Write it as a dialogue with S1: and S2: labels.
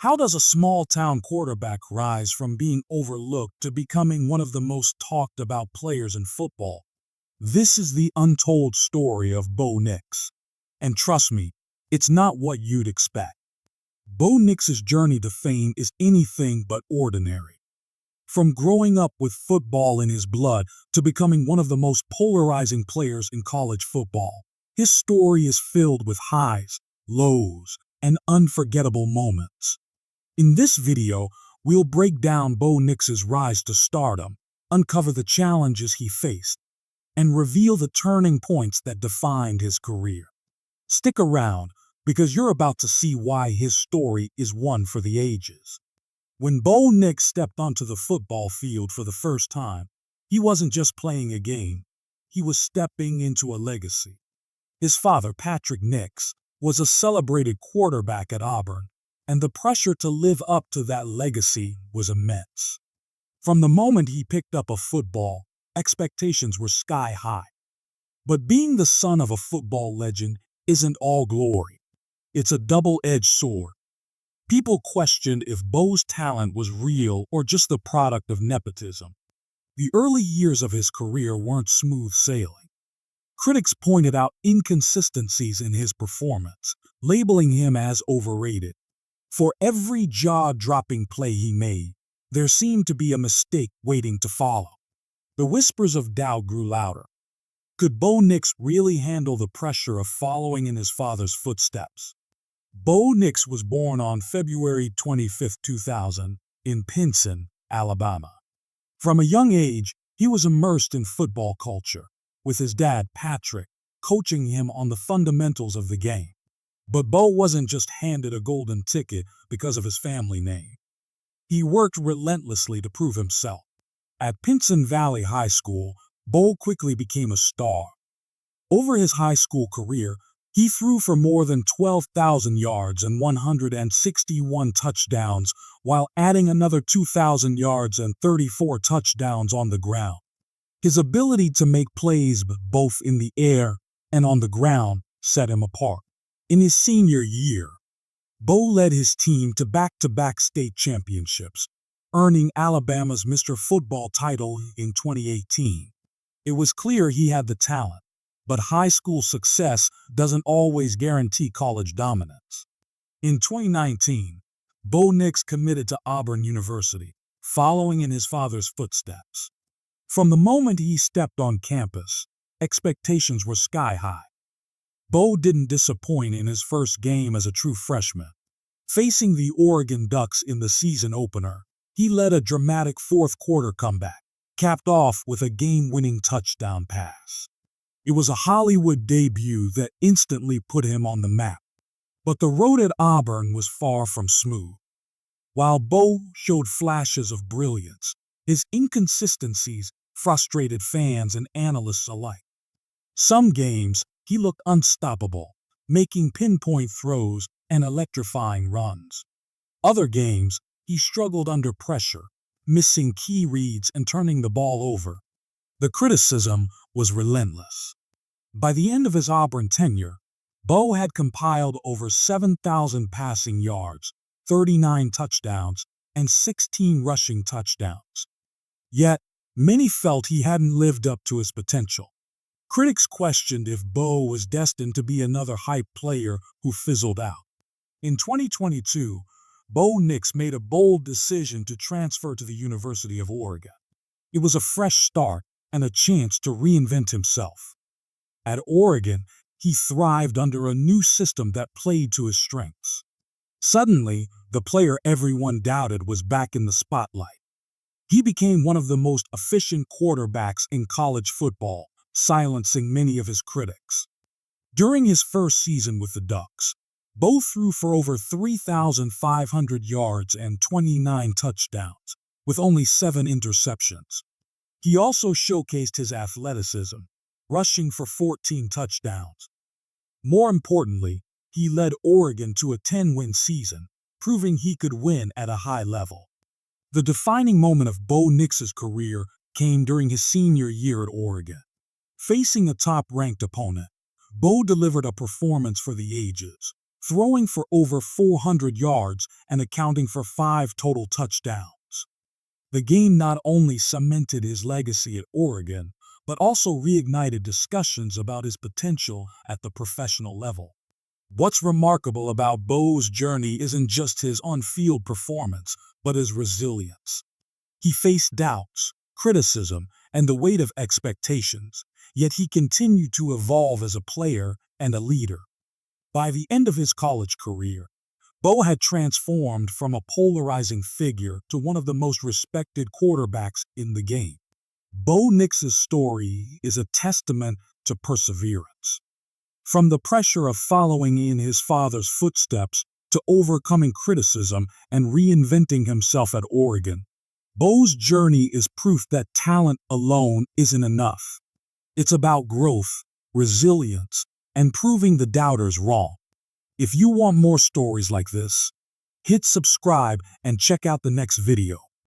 S1: How does a small-town quarterback rise from being overlooked to becoming one of the most talked about players in football? This is the untold story of Bo Nix. And trust me, it's not what you'd expect. Bo Nix's journey to fame is anything but ordinary. From growing up with football in his blood to becoming one of the most polarizing players in college football, his story is filled with highs, lows, and unforgettable moments. In this video, we'll break down Bo Nix's rise to stardom, uncover the challenges he faced, and reveal the turning points that defined his career. Stick around, because you're about to see why his story is one for the ages. When Bo Nix stepped onto the football field for the first time, he wasn't just playing a game, he was stepping into a legacy. His father, Patrick Nix, was a celebrated quarterback at Auburn, and the pressure to live up to that legacy was immense. From the moment he picked up a football, expectations were sky high. But being the son of a football legend isn't all glory. It's a double-edged sword. People questioned if Bo's talent was real or just the product of nepotism. The early years of his career weren't smooth sailing. Critics pointed out inconsistencies in his performance, labeling him as overrated. For every jaw-dropping play he made, there seemed to be a mistake waiting to follow. The whispers of doubt grew louder. Could Bo Nix really handle the pressure of following in his father's footsteps? Bo Nix was born on February 25, 2000, in Pinson, Alabama. From a young age, he was immersed in football culture, with his dad, Patrick, coaching him on the fundamentals of the game. But Bo wasn't just handed a golden ticket because of his family name. He worked relentlessly to prove himself. At Pinson Valley High School, Bo quickly became a star. Over his high school career, he threw for more than 12,000 yards and 161 touchdowns, while adding another 2,000 yards and 34 touchdowns on the ground. His ability to make plays both in the air and on the ground set him apart. In his senior year, Bo led his team to back-to-back state championships, earning Alabama's Mr. Football title in 2018. It was clear he had the talent, but high school success doesn't always guarantee college dominance. In 2019, Bo Nix committed to Auburn University, following in his father's footsteps. From the moment he stepped on campus, expectations were sky high. Bo didn't disappoint in his first game as a true freshman. Facing the Oregon Ducks in the season opener, he led a dramatic fourth-quarter comeback, capped off with a game-winning touchdown pass. It was a Hollywood debut that instantly put him on the map. But the road at Auburn was far from smooth. While Bo showed flashes of brilliance, his inconsistencies frustrated fans and analysts alike. Some games, he looked unstoppable, making pinpoint throws and electrifying runs. Other games, he struggled under pressure, missing key reads and turning the ball over. The criticism was relentless. By the end of his Auburn tenure, Bo had compiled over 7,000 passing yards, 39 touchdowns, and 16 rushing touchdowns. Yet, many felt he hadn't lived up to his potential. Critics questioned if Bo was destined to be another hype player who fizzled out. In 2022, Bo Nix made a bold decision to transfer to the University of Oregon. It was a fresh start and a chance to reinvent himself. At Oregon, he thrived under a new system that played to his strengths. Suddenly, the player everyone doubted was back in the spotlight. He became one of the most efficient quarterbacks in college football, silencing many of his critics. During his first season with the Ducks, Bo threw for over 3,500 yards and 29 touchdowns, with only 7 interceptions. He also showcased his athleticism, rushing for 14 touchdowns. More importantly, he led Oregon to a 10-win season, proving he could win at a high level. The defining moment of Bo Nix's career came during his senior year at Oregon. Facing a top-ranked opponent, Bo delivered a performance for the ages, throwing for over 400 yards and accounting for 5 total touchdowns. The game not only cemented his legacy at Oregon, but also reignited discussions about his potential at the professional level. What's remarkable about Bo's journey isn't just his on-field performance, but his resilience. He faced doubts, criticism, and the weight of expectations, yet he continued to evolve as a player and a leader. By the end of his college career, Bo had transformed from a polarizing figure to one of the most respected quarterbacks in the game. Bo Nix's story is a testament to perseverance. From the pressure of following in his father's footsteps to overcoming criticism and reinventing himself at Oregon, Bo's journey is proof that talent alone isn't enough. It's about growth, resilience, and proving the doubters wrong. If you want more stories like this, hit subscribe and check out the next video.